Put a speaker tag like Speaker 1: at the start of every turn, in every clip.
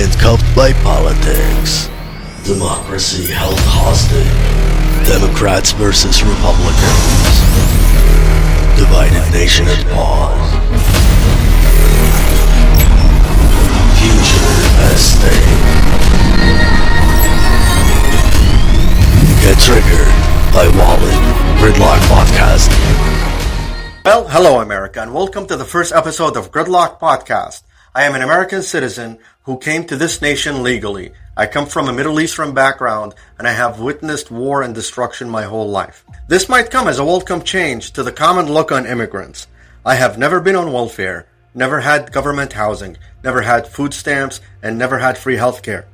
Speaker 1: handcuffed by politics. Democracy held hostage. Democrats versus Republicans. Divided nation at pause. Future at stake. Get triggered by Wallet. GRIDLOCK Podcast.
Speaker 2: Well, hello America, and welcome to the first episode of GRIDLOCK Podcast. I am an American citizen who came to this nation legally. I come from a Middle Eastern background, and I have witnessed war and destruction my whole life. This might come as a welcome change to the common look on immigrants. I have never been on welfare, never had government housing, never had food stamps, and never had free healthcare.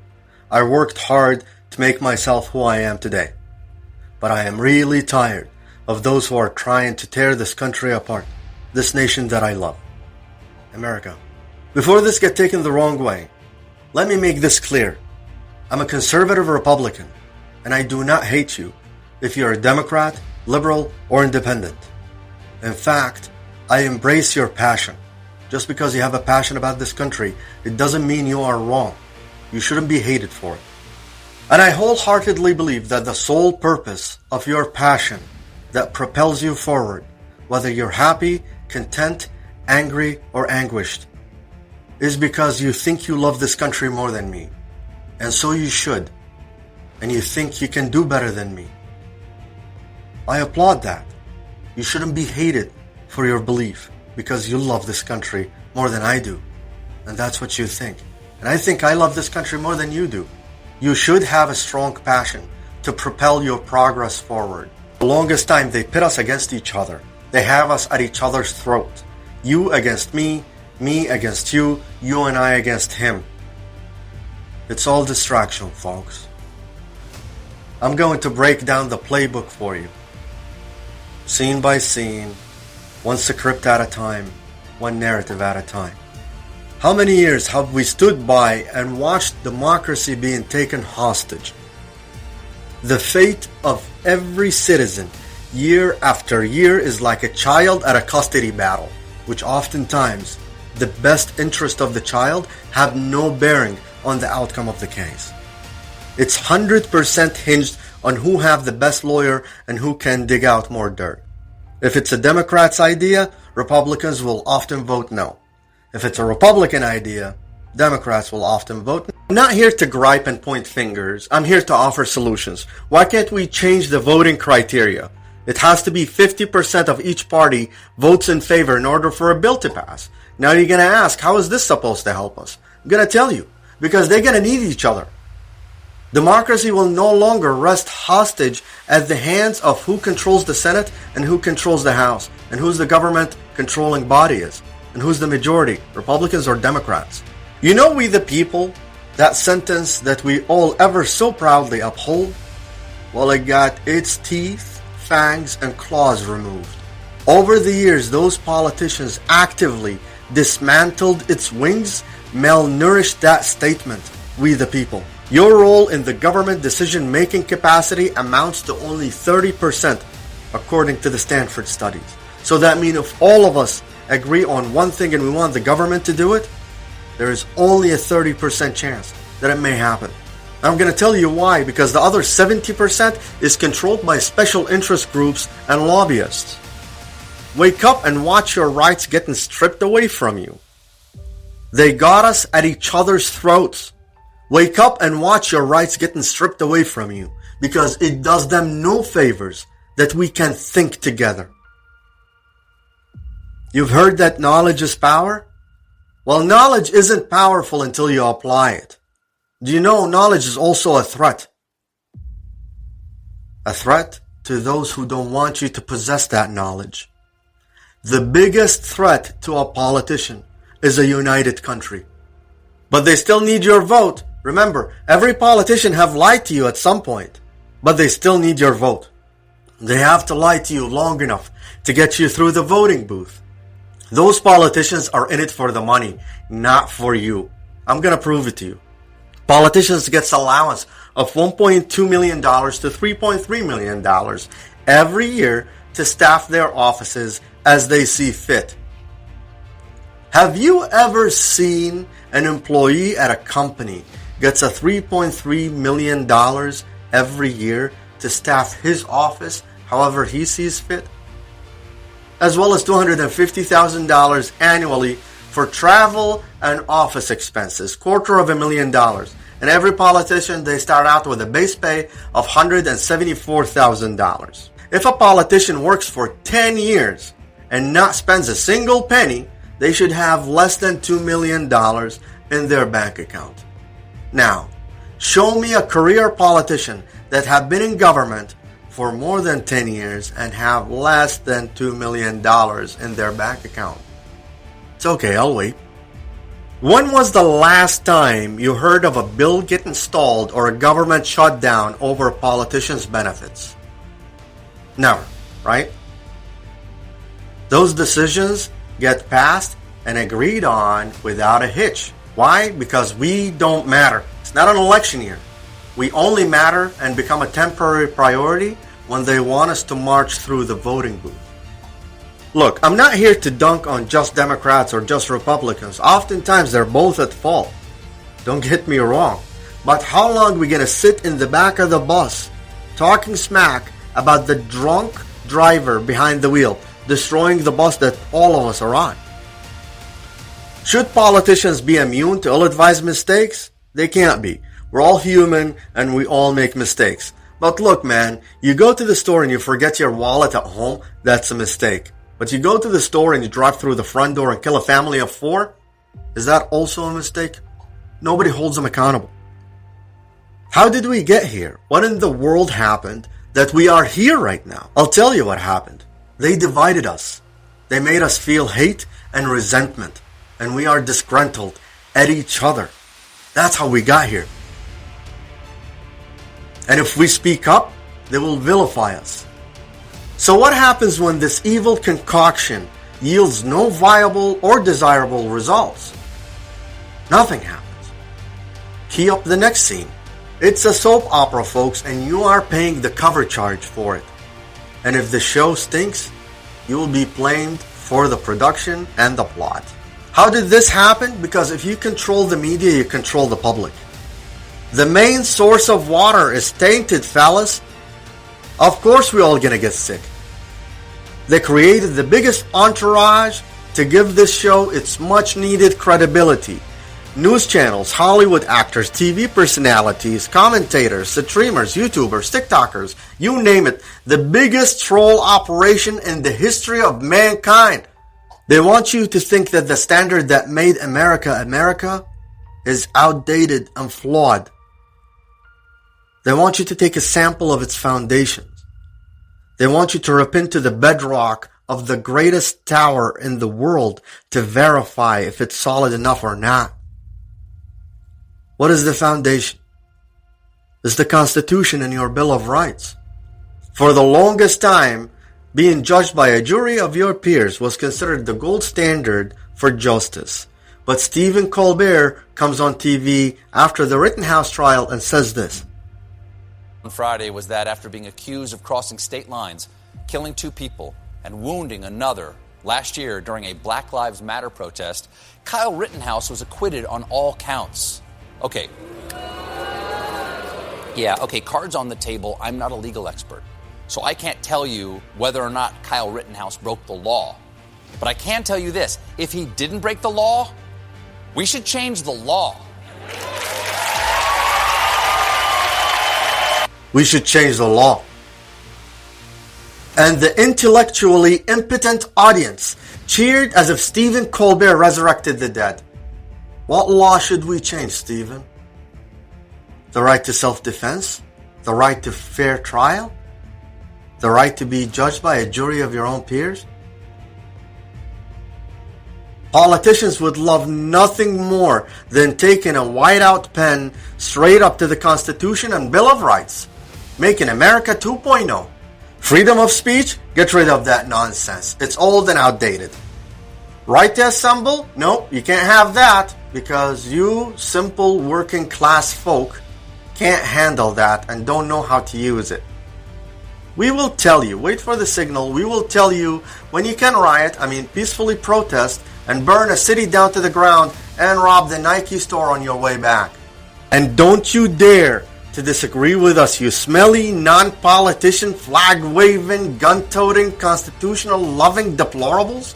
Speaker 2: I worked hard to make myself who I am today. But I am really tired of those who are trying to tear this country apart, this nation that I love, America. Before this gets taken the wrong way, let me make this clear. I'm a conservative Republican, and I do not hate you if you're a Democrat, liberal, or independent. In fact, I embrace your passion. Just because you have a passion about this country, it doesn't mean you are wrong. You shouldn't be hated for it. And I wholeheartedly believe that the sole purpose of your passion that propels you forward, whether you're happy, content, angry, or anguished, is because you think you love this country more than me. And so you should. And you think you can do better than me. I applaud that. You shouldn't be hated for your belief because you love this country more than I do. And that's what you think. And I think I love this country more than you do. You should have a strong passion to propel your progress forward. The longest time they pit us against each other. They have us at each other's throat. You against me against you, you and I against him. It's all distraction, folks. I'm going to break down the playbook for you. Scene by scene, one script at a time, one narrative at a time. How many years have we stood by and watched democracy being taken hostage? The fate of every citizen, year after year, is like a child at a custody battle, which oftentimes the best interest of the child have no bearing on the outcome of the case. It's 100% hinged on who have the best lawyer and who can dig out more dirt. If it's a Democrat's idea, Republicans will often vote no. If it's a Republican idea, Democrats will often vote no. I'm not here to gripe and point fingers. I'm here to offer solutions. Why can't we change the voting criteria? It has to be 50% of each party votes in favor in order for a bill to pass. Now you're going to ask, how is this supposed to help us? I'm going to tell you, because they're going to need each other. Democracy will no longer rest hostage at the hands of who controls the Senate and who controls the House, and who's the government controlling body is, and who's the majority, Republicans or Democrats. You know, we the people, that sentence that we all ever so proudly uphold, well, it got its teeth, fangs, and claws removed. Over the years, those politicians actively dismantled its wings, malnourished that statement, we the people. Your role in the government decision-making capacity amounts to only 30%, according to the Stanford studies. So that means if all of us agree on one thing and we want the government to do it, there is only a 30% chance that it may happen. I'm going to tell you why, because the other 70% is controlled by special interest groups and lobbyists. Wake up and watch your rights getting stripped away from you. They got us at each other's throats. Wake up and watch your rights getting stripped away from you, because it does them no favors that we can think together. You've heard that knowledge is power? Well, knowledge isn't powerful until you apply it. Do you know knowledge is also a threat? A threat to those who don't want you to possess that knowledge. The biggest threat to a politician is a united country. But they still need your vote. Remember, every politician have lied to you at some point, but they still need your vote. They have to lie to you long enough to get you through the voting booth. Those politicians are in it for the money, not for you. I'm going to prove it to you. Politicians get allowance of $1.2 million to $3.3 million every year to staff their offices as they see fit. Have you ever seen an employee at a company gets a $3.3 million every year to staff his office however he sees fit? As well as $250,000 annually for travel and office expenses, $250,000. And every politician, they start out with a base pay of $174,000. If a politician works for 10 years and not spends a single penny, they should have less than $2 million in their bank account. Now, show me a career politician that have been in government for more than 10 years and have less than $2 million in their bank account. It's okay, I'll wait. When was the last time you heard of a bill get installed or a government shutdown over a politician's benefits? Never, right? Those decisions get passed and agreed on without a hitch. Why? Because we don't matter. It's not an election year. We only matter and become a temporary priority when they want us to march through the voting booth. Look, I'm not here to dunk on just Democrats or just Republicans. Oftentimes they're both at fault. Don't get me wrong. But how long are we going to sit in the back of the bus talking smack about the drunk driver behind the wheel, destroying the bus that all of us are on? Should politicians be immune to ill-advised mistakes? They can't be. We're all human and we all make mistakes. But look, man, you go to the store and you forget your wallet at home, that's a mistake. But you go to the store and you drive through the front door and kill a family of 4? Is that also a mistake? Nobody holds them accountable. How did we get here? What in the world happened that we are here right now? I'll tell you what happened. They divided us. They made us feel hate and resentment. And we are disgruntled at each other. That's how we got here. And if we speak up, they will vilify us. So what happens when this evil concoction yields no viable or desirable results? Nothing happens. Key up the next scene. It's a soap opera, folks, and you are paying the cover charge for it. And if the show stinks, you will be blamed for the production and the plot. How did this happen? Because if you control the media, you control the public. The main source of water is tainted, fellas. Of course we're all gonna get sick. They created the biggest entourage to give this show its much needed credibility. News channels, Hollywood actors, TV personalities, commentators, streamers, YouTubers, TikTokers, you name it. The biggest troll operation in the history of mankind. They want you to think that the standard that made America America is outdated and flawed. They want you to take a sample of its foundations. They want you to rip into the bedrock of the greatest tower in the world to verify if it's solid enough or not. What is the foundation? It's the Constitution and your Bill of Rights. For the longest time, being judged by a jury of your peers was considered the gold standard for justice. But Stephen Colbert comes on TV after the Rittenhouse trial and says this.
Speaker 3: On Friday was that after being accused of crossing state lines, killing 2 people, and wounding another last year during a Black Lives Matter protest, Kyle Rittenhouse was acquitted on all counts. Okay. Cards on the table. I'm not a legal expert, so I can't tell you whether or not Kyle Rittenhouse broke the law. But I can tell you this. If he didn't break the law, we should change the law.
Speaker 2: We should change the law. And the intellectually impotent audience cheered as if Stephen Colbert resurrected the dead. What law should we change, Stephen? The right to self-defense? The right to fair trial? The right to be judged by a jury of your own peers? Politicians would love nothing more than taking a whiteout pen straight up to the Constitution and Bill of Rights, making America 2.0. Freedom of speech? Get rid of that nonsense. It's old and outdated. Right to assemble? Nope, you can't have that because you simple working class folk can't handle that and don't know how to use it. We will tell you, wait for the signal, we will tell you when you can riot, peacefully protest and burn a city down to the ground and rob the Nike store on your way back. And don't you dare to disagree with us, you smelly, non-politician, flag-waving, gun-toting, constitutional-loving deplorables.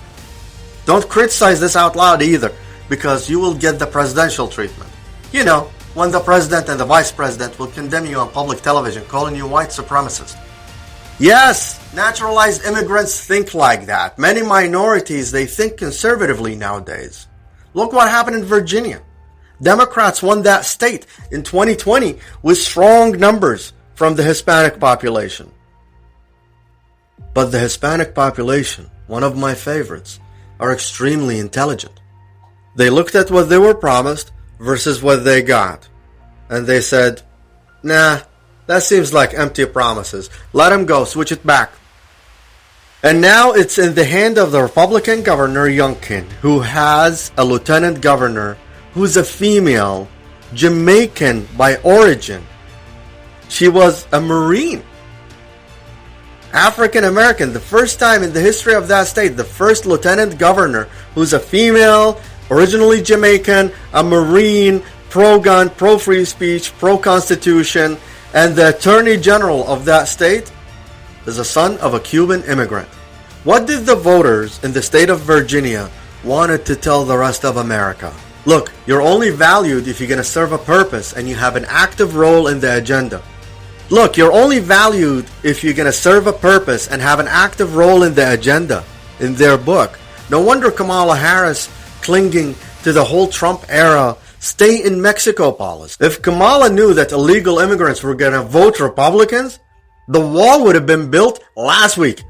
Speaker 2: Don't criticize this out loud either, because you will get the presidential treatment. You know, when the president and the vice president will condemn you on public television, calling you white supremacist. Yes, naturalized immigrants think like that. Many minorities, they think conservatively nowadays. Look what happened in Virginia. Democrats won that state in 2020 with strong numbers from the Hispanic population. But the Hispanic population, one of my favorites, are extremely intelligent. They looked at what they were promised versus what they got. And they said, nah, that seems like empty promises. Let them go, switch it back. And now it's in the hand of the Republican Governor Youngkin, who has a lieutenant governor who's a female, Jamaican by origin. She was a Marine. African American, the first time in the history of that state, the first lieutenant governor who's a female, originally Jamaican, a Marine, pro-gun, pro-free speech, pro-constitution, and the attorney general of that state is the son of a Cuban immigrant. What did the voters in the state of Virginia wanted to tell the rest of America? Look, you're only valued if you're going to serve a purpose and you have an active role in the agenda. Look, you're only valued if you're going to serve a purpose and have an active role in the agenda, in their book. No wonder Kamala Harris clinging to the whole Trump era stay in Mexico policy. If Kamala knew that illegal immigrants were going to vote Republicans, the wall would have been built last week.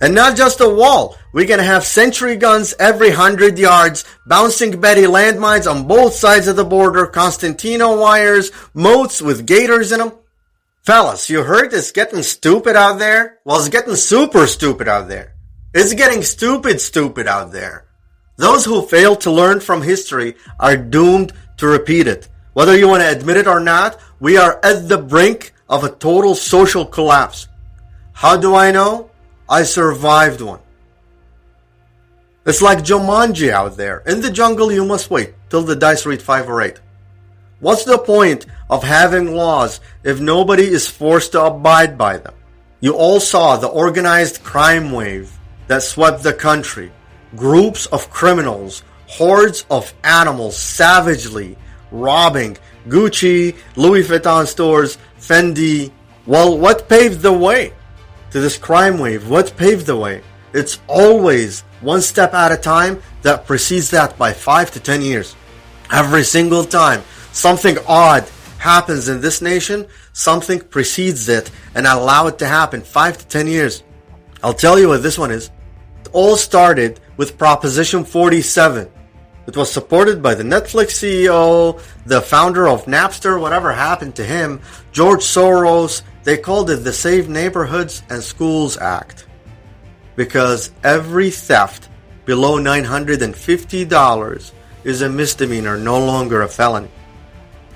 Speaker 2: And not just a wall. We're going to have sentry guns every 100 yards, bouncing Betty landmines on both sides of the border, Constantino wires, moats with gators in them. Fellas, you heard it's getting stupid out there? Well, it's getting super stupid out there. It's getting stupid out there. Those who fail to learn from history are doomed to repeat it. Whether you want to admit it or not, we are at the brink of a total social collapse. How do I know? I survived one. It's like Jumanji out there. In the jungle, you must wait till the dice read 5 or 8. What's the point of having laws if nobody is forced to abide by them? You all saw the organized crime wave that swept the country. Groups of criminals, hordes of animals savagely robbing Gucci, Louis Vuitton stores, Fendi. Well, what paved the way to this crime wave? What paved the way? It's always one step at a time that precedes that by 5 to 10 years. Every single time something odd happens in this nation, something precedes it and allow it to happen 5 to 10 years. I'll tell you what this one is. It all started with Proposition 47. It was supported by the Netflix CEO, the founder of Napster, whatever happened to him, George Soros. They called it the Save Neighborhoods and Schools Act. Because every theft below $950 is a misdemeanor, no longer a felony.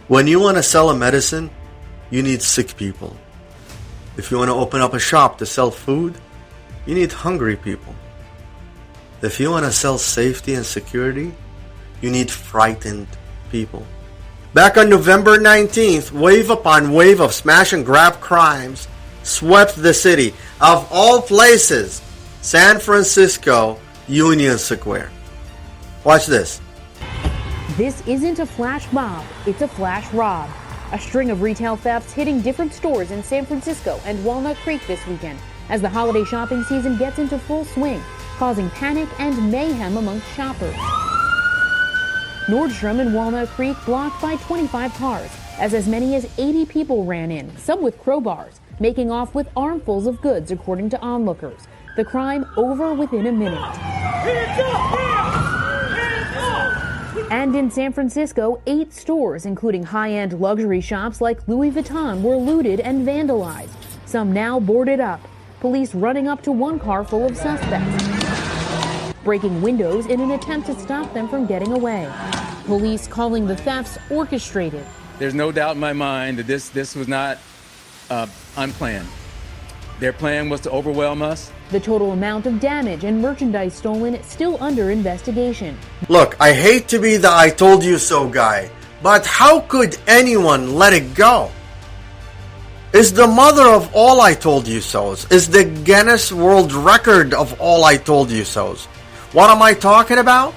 Speaker 2: When you want to sell a medicine, you need sick people. If you want to open up a shop to sell food, you need hungry people. If you want to sell safety and security, you need frightened people. Back on November 19th, wave upon wave of smash and grab crimes swept the city. Of all places, San Francisco, Union Square. Watch this.
Speaker 4: This isn't a flash mob, it's a flash rob. A string of retail thefts hitting different stores in San Francisco and Walnut Creek this weekend as the holiday shopping season gets into full swing, causing panic and mayhem amongst shoppers. Nordstrom in Walnut Creek blocked by 25 cars as many as 80 people ran in, some with crowbars, making off with armfuls of goods according to onlookers. The crime over within a minute. And in San Francisco, 8 stores, including high-end luxury shops like Louis Vuitton, were looted and vandalized. Some now boarded up. Police running up to one car full of suspects, breaking windows in an attempt to stop them from getting away. Police calling the thefts orchestrated.
Speaker 5: There's no doubt in my mind that this was not unplanned. Their plan was to overwhelm us.
Speaker 4: The total amount of damage and merchandise stolen is still under investigation.
Speaker 2: Look, I hate to be the I told you so guy, but how could anyone let it go? Is the mother of all I told you so's. Is the Guinness World Record of all I told you so's. What am I talking about?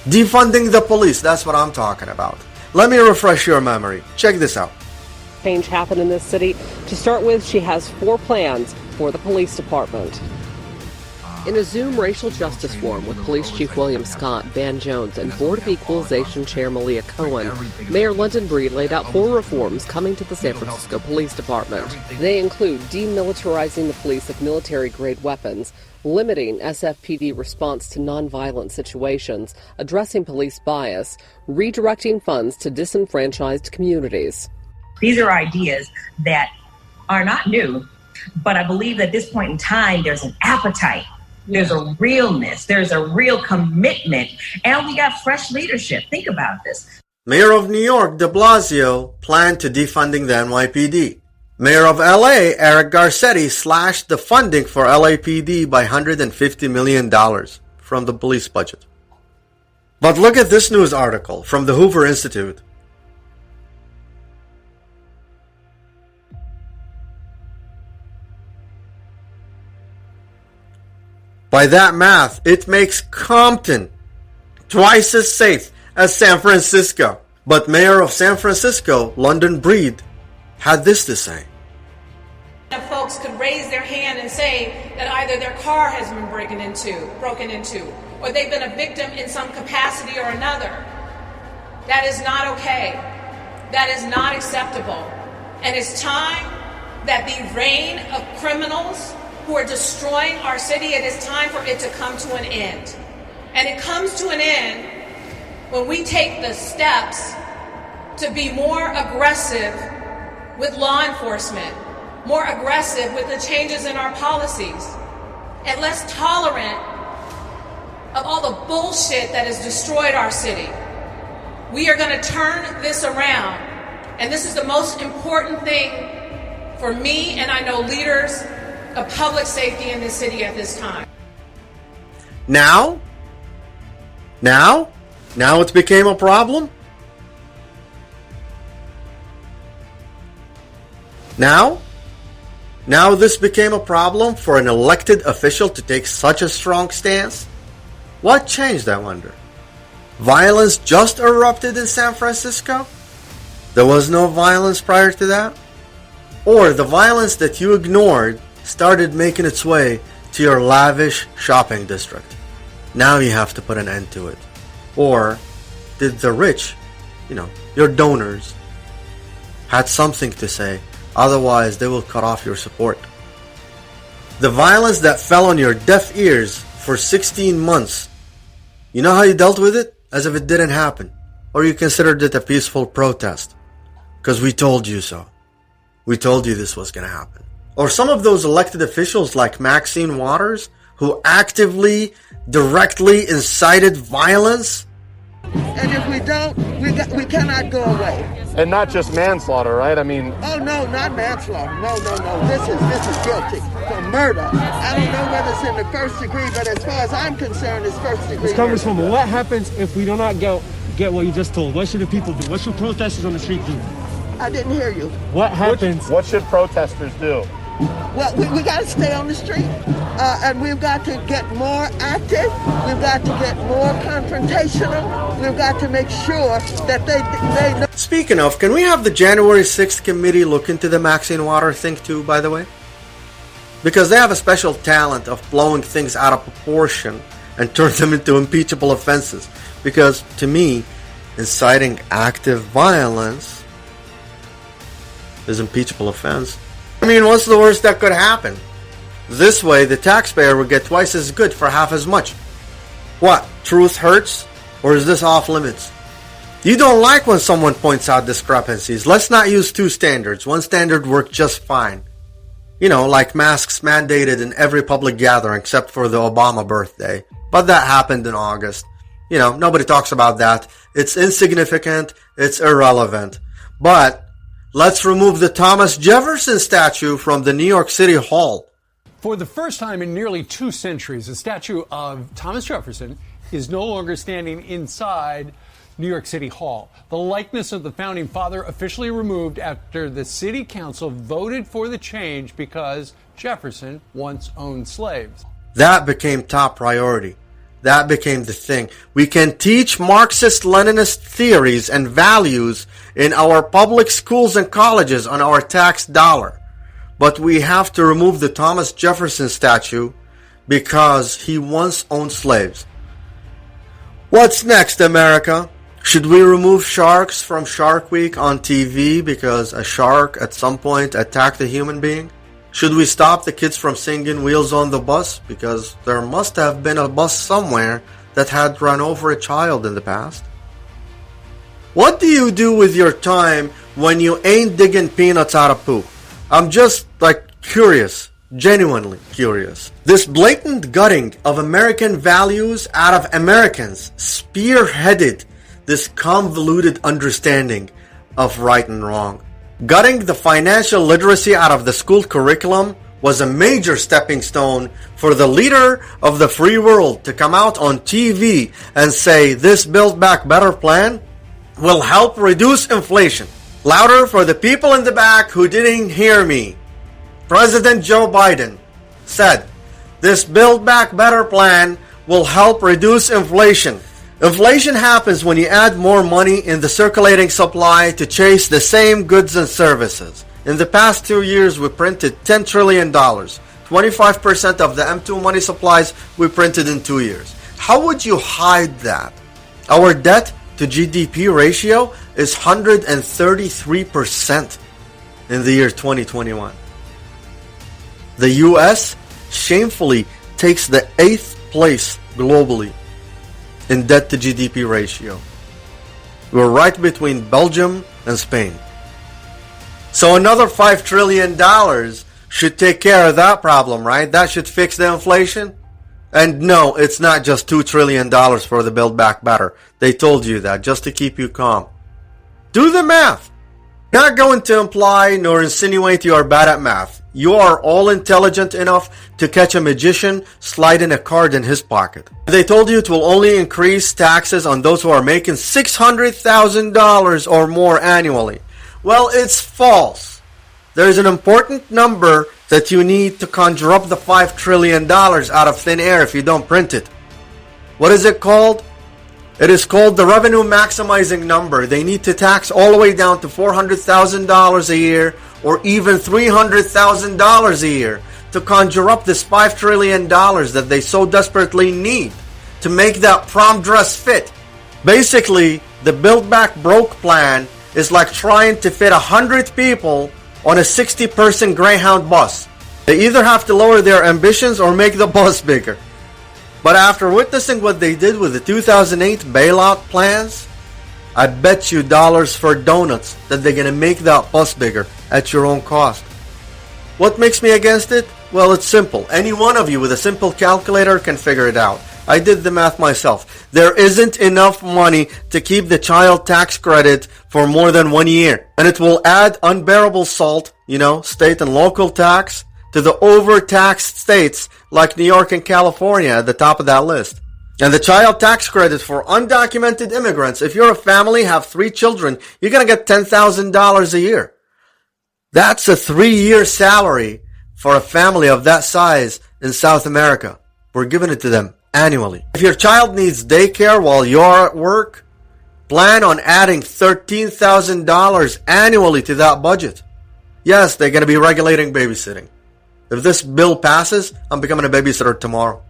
Speaker 2: Defunding the police, that's what I'm talking about. Let me refresh your memory. Check this out.
Speaker 6: Change happened in this city. To start with, she has 4 plans for the police department. In a Zoom racial justice forum with Police Chief William Scott, Van Jones, and Board of Equalization Chair Malia Cohen, Mayor London Breed laid out 4 reforms coming to the San Francisco Police Department. They include demilitarizing the police of military-grade weapons, limiting SFPD response to nonviolent situations, addressing police bias, redirecting funds to disenfranchised communities.
Speaker 7: These are ideas that are not new, but I believe at this point in time, there's an appetite, there's a realness, there's a real commitment, and we got fresh leadership. Think about this.
Speaker 2: Mayor of New York, de Blasio, planned to defunding the NYPD. Mayor of LA, Eric Garcetti, slashed the funding for LAPD by $150 million from the police budget. But look at this news article from the Hoover Institute. By that math, it makes Compton twice as safe as San Francisco. But Mayor of San Francisco, London Breed, had this to say.
Speaker 8: If folks could raise their hand and say that either their car has been broken into, or they've been a victim in some capacity or another, that is not okay. That is not acceptable. And it's time that the reign of criminals who are destroying our city, it is time for it to come to an end. And it comes to an end when we take the steps to be more aggressive with law enforcement, more aggressive with the changes in our policies, and less tolerant of all the bullshit that has destroyed our city. We are going to turn this around, and this is the most important thing for me, and I know leaders of public safety in this city at this time.
Speaker 2: Now it became a problem? Now this became a problem for an elected official to take such a strong stance? What changed, I wonder? Violence just erupted in San Francisco? There was no violence prior to that? Or the violence that you ignored started making its way to your lavish shopping district? Now you have to put an end to it. Or did the rich, your donors, had something to say? Otherwise, they will cut off your support. The violence that fell on your deaf ears for 16 months, you know how you dealt with it? As if it didn't happen. Or you considered it a peaceful protest. Because we told you so. We told you this was going to happen. Or some of those elected officials like Maxine Waters, who actively, directly incited violence.
Speaker 9: And if we don't, we cannot go away.
Speaker 10: And not just manslaughter, right? I mean...
Speaker 9: Oh, no, not manslaughter. No. This is guilty for murder. I don't know whether it's in the first degree, but as far as I'm concerned, it's first degree.
Speaker 11: Congresswoman, what happens if we do not get what you just told? What should the people do? What should protesters on the street do?
Speaker 9: I didn't hear you.
Speaker 11: What happens?
Speaker 10: What should protesters do?
Speaker 9: Well, we got to stay on the street, and we've got to get more active. We've got to get more confrontational. We've got to make sure that they know.
Speaker 2: Speaking of, can we have the January 6th committee look into the Maxine Water thing too, by the way? Because they have a special talent of blowing things out of proportion and turn them into impeachable offenses. Because, to me, inciting active violence is impeachable offense. I mean, what's the worst that could happen? This way, the taxpayer would get twice as good for half as much. What? Truth hurts? Or is this off limits? You don't like when someone points out discrepancies. Let's not use two standards. One standard worked just fine. Like masks mandated in every public gathering except for the Obama birthday. But that happened in August. Nobody talks about that. It's insignificant. It's irrelevant. But Let's remove the Thomas Jefferson statue from the New York City Hall.
Speaker 12: For the first time in nearly 2 centuries, a statue of Thomas Jefferson is no longer standing inside New York City Hall. The likeness of the founding father officially removed after the city council voted for the change because Jefferson once owned slaves.
Speaker 2: That became top priority. That became the thing. We can teach Marxist-Leninist theories and values in our public schools and colleges on our tax dollar. But we have to remove the Thomas Jefferson statue because he once owned slaves. What's next, America? Should we remove sharks from Shark Week on TV because a shark at some point attacked a human being? Should we stop the kids from singing Wheels on the Bus because there must have been a bus somewhere that had run over a child in the past? What do you do with your time when you ain't digging peanuts out of poop? I'm just curious, genuinely curious. This blatant gutting of American values out of Americans spearheaded this convoluted understanding of right and wrong. Gutting the financial literacy out of the school curriculum was a major stepping stone for the leader of the free world to come out on TV and say this Build Back Better plan will help reduce inflation. Louder for the people in the back who didn't hear me. President Joe Biden said this Build Back Better plan will help reduce inflation. Inflation happens when you add more money in the circulating supply to chase the same goods and services. In the past 2 years, we printed $10 trillion. 25% of the M2 money supplies we printed in 2 years. How would you hide that? Our debt to GDP ratio is 133% in the year 2021. The US shamefully takes the 8th place globally in debt to GDP ratio. We're right between Belgium and Spain. So another $5 trillion should take care of that problem, right? That should fix the inflation. And no, it's not just $2 trillion for the Build Back Better. They told you that just to keep you calm. Do the math. Not going to imply nor insinuate you are bad at math. You are all intelligent enough to catch a magician sliding a card in his pocket. They told you it will only increase taxes on those who are making $600,000 or more annually. Well, it's false. There's an important number that you need to conjure up the $5 trillion out of thin air if you don't print it. What is it called? It is called the revenue maximizing number. They need to tax all the way down to $400,000 a year or even $300,000 a year to conjure up this $5 trillion that they so desperately need to make that prom dress fit. Basically, the Build Back Broke plan is like trying to fit 100 people on a 60-person Greyhound bus. They either have to lower their ambitions or make the bus bigger. But after witnessing what they did with the 2008 bailout plans, I bet you dollars for donuts that they're going to make that bus bigger at your own cost. What makes me against it? Well, it's simple. Any one of you with a simple calculator can figure it out. I did the math myself. There isn't enough money to keep the child tax credit for more than 1 year. And it will add unbearable salt, state and local tax, to the overtaxed states like New York and California at the top of that list. And the child tax credit for undocumented immigrants, if you're a family, have 3 children, you're going to get $10,000 a year. That's a 3-year salary for a family of that size in South America. We're giving it to them annually. If your child needs daycare while you're at work, plan on adding $13,000 annually to that budget. Yes, they're going to be regulating babysitting. If this bill passes, I'm becoming a babysitter tomorrow.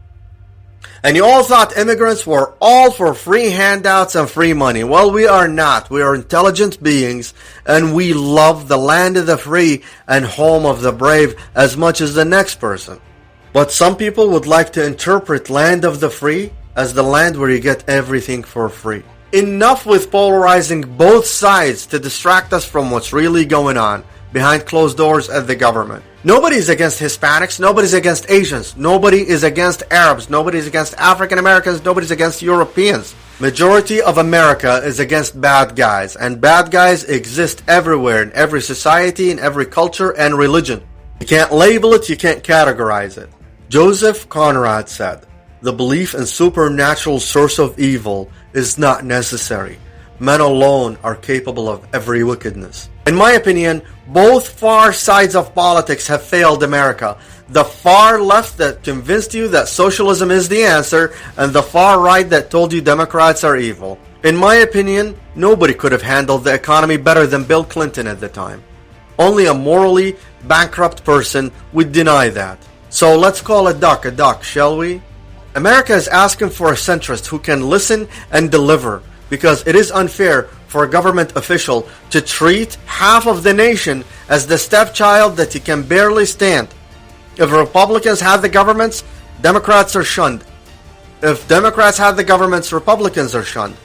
Speaker 2: And you all thought immigrants were all for free handouts and free money. Well, we are not. We are intelligent beings, and we love the land of the free and home of the brave as much as the next person. But some people would like to interpret land of the free as the land where you get everything for free. Enough with polarizing both sides to distract us from what's really going on behind closed doors at the government. Nobody's against Hispanics. Nobody's against Asians. Nobody is against Arabs. Nobody's against African Americans. Nobody's against Europeans. Majority of America is against bad guys, and bad guys exist everywhere, in every society, in every culture and religion. You can't label it, you can't categorize it. Joseph Conrad said, "The belief in supernatural source of evil is not necessary. Men alone are capable of every wickedness." In my opinion, both far sides of politics have failed America. The far left that convinced you that socialism is the answer, and the far right that told you Democrats are evil. In my opinion, nobody could have handled the economy better than Bill Clinton at the time. Only a morally bankrupt person would deny that. So let's call a duck, shall we? America is asking for a centrist who can listen and deliver, because it is unfair for a government official to treat half of the nation as the stepchild that he can barely stand. If Republicans have the governments, Democrats are shunned. If Democrats have the governments, Republicans are shunned.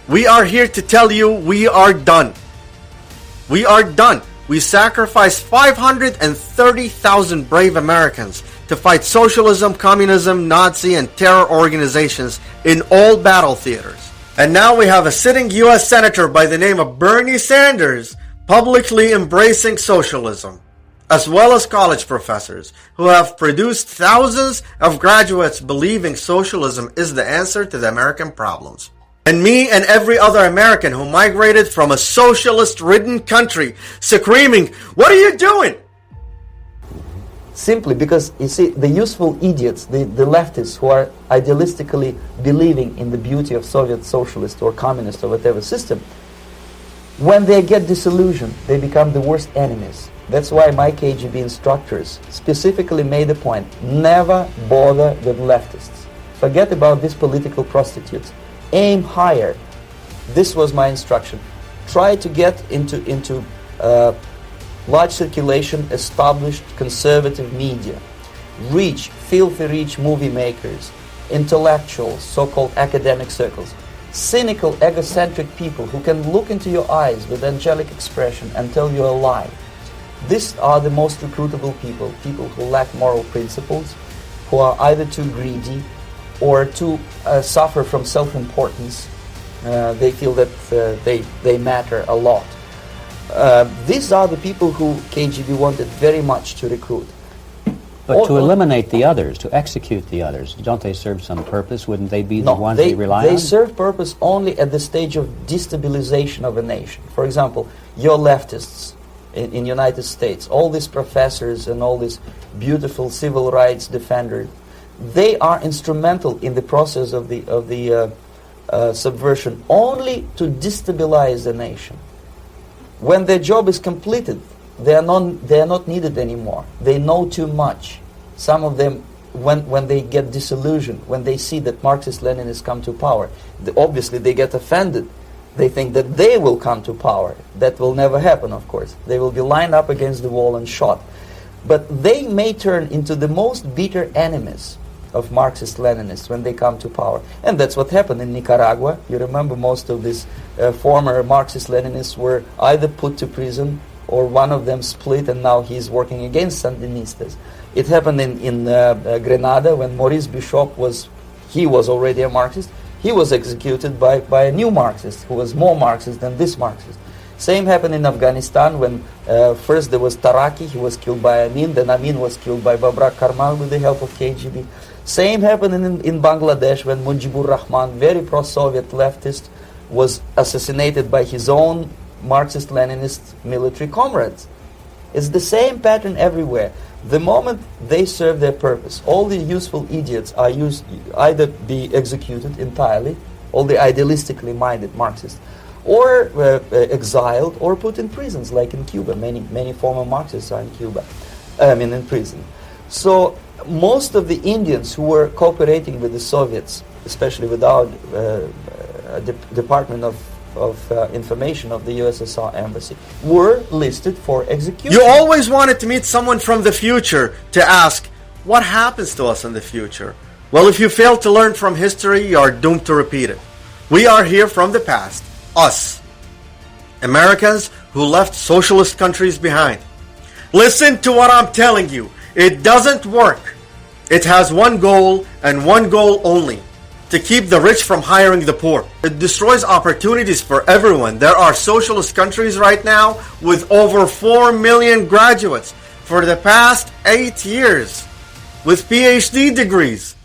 Speaker 2: We are here to tell you we are done. We are done. We sacrificed 530,000 brave Americans to fight socialism, communism, Nazi, and terror organizations in all battle theaters. And now we have a sitting U.S. Senator by the name of Bernie Sanders publicly embracing socialism, as well as college professors who have produced thousands of graduates believing socialism is the answer to the American problems. And me and every other American who migrated from a socialist-ridden country screaming, "What are you doing?"
Speaker 13: Simply because, you see, the useful idiots, the leftists who are idealistically believing in the beauty of Soviet socialist or communist or whatever system, when they get disillusioned, they become the worst enemies. That's why my KGB instructors specifically made a point, never bother with leftists. Forget about these political prostitutes. Aim higher. This was my instruction. Try to get into large circulation, established conservative media. Reach, filthy rich movie makers, intellectuals, so-called academic circles. Cynical, egocentric people who can look into your eyes with angelic expression and tell you a lie. These are the most recruitable people, people who lack moral principles, who are either too greedy or too suffer from self-importance. They feel that they matter a lot. These are the people who KGB wanted very much to recruit.
Speaker 14: But to eliminate the others, to execute the others, don't they serve some purpose? Wouldn't they be the ones they rely on?
Speaker 13: They serve purpose only at the stage of destabilization of a nation. For example, your leftists in United States, all these professors and all these beautiful civil rights defenders, they are instrumental in the process of the subversion only to destabilize the nation. When their job is completed, they are not needed anymore. They know too much. Some of them, when they get disillusioned, when they see that Marxist-Leninists come to power, obviously they get offended. They think that they will come to power. That will never happen, of course. They will be lined up against the wall and shot. But they may turn into the most bitter enemies of Marxist-Leninists when they come to power. And that's what happened in Nicaragua. You remember most of these former Marxist-Leninists were either put to prison or one of them split, and now he's working against Sandinistas. It happened in Grenada when Maurice Bishop was already a Marxist. He was executed by a new Marxist who was more Marxist than this Marxist. Same happened in Afghanistan when first there was Taraki, he was killed by Amin, then Amin was killed by Babrak Karmal with the help of KGB. Same happened in Bangladesh when Mujibur Rahman, very pro-Soviet leftist, was assassinated by his own Marxist-Leninist military comrades. It's the same pattern everywhere. The moment they serve their purpose, all the useful idiots are either be executed entirely, all the idealistically minded Marxists, or exiled or put in prisons, like in Cuba. Many former Marxists are in Cuba, in prison. So most of the Indians who were cooperating with the Soviets, especially with our Department of Information of the USSR Embassy, were listed for execution.
Speaker 2: You always wanted to meet someone from the future to ask, what happens to us in the future? Well, if you fail to learn from history, you are doomed to repeat it. We are here from the past. Us. Americans who left socialist countries behind. Listen to what I'm telling you. It doesn't work. It has one goal and one goal only. to keep the rich from hiring the poor. It destroys opportunities for everyone. There are socialist countries right now with over 4 million graduates for the past 8 years with PhD degrees,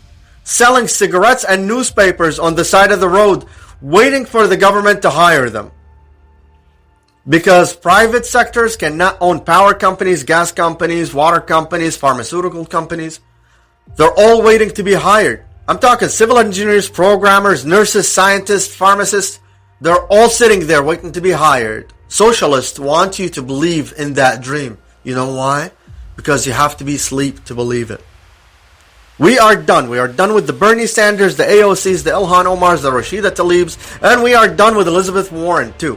Speaker 2: selling cigarettes and newspapers on the side of the road, waiting for the government to hire them. Because private sectors cannot own power companies, gas companies, water companies, pharmaceutical companies. They're all waiting to be hired. I'm talking civil engineers, programmers, nurses, scientists, pharmacists. They're all sitting there waiting to be hired. Socialists want you to believe in that dream. You know why? Because you have to be asleep to believe it. We are done. We are done with the Bernie Sanders, the AOCs, the Ilhan Omars, the Rashida Tlaibs, and we are done with Elizabeth Warren too.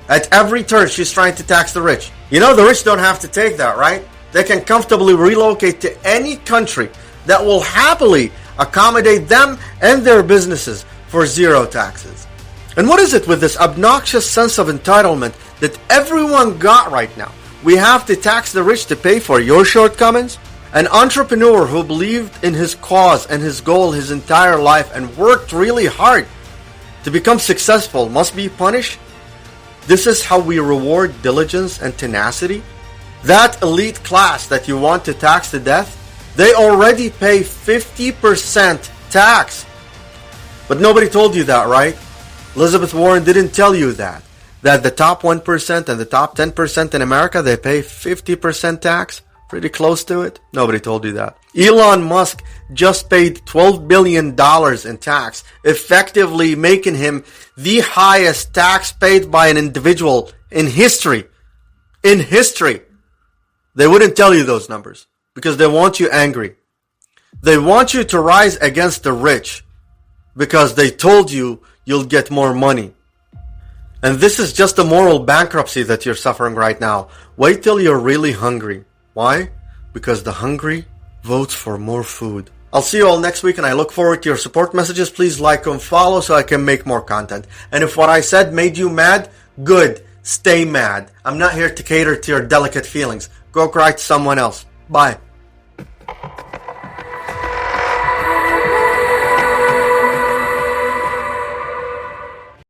Speaker 2: At every turn, she's trying to tax the rich. You know, the rich don't have to take that, right? They can comfortably relocate to any country that will happily accommodate them and their businesses for zero taxes. And what is it with this obnoxious sense of entitlement that everyone got right now? We have to tax the rich to pay for your shortcomings? An entrepreneur who believed in his cause and his goal his entire life and worked really hard to become successful must be punished? This is how we reward diligence and tenacity? That elite class that you want to tax to death, they already pay 50% tax. But nobody told you that, right? Elizabeth Warren didn't tell you that. That the top 1% and the top 10% in America, they pay 50% tax? Pretty close to it. Nobody told you that. Elon Musk just paid $12 billion in tax, effectively making him the highest tax paid by an individual in history. In history. They wouldn't tell you those numbers because they want you angry. They want you to rise against the rich because they told you you'll get more money. And this is just a moral bankruptcy that you're suffering right now. Wait till you're really hungry. Why? Because the hungry votes for more food. I'll see you all next week and I look forward to your support messages. Please like and follow so I can make more content. And if what I said made you mad, good. Stay mad. I'm not here to cater to your delicate feelings. Go cry to someone else. Bye.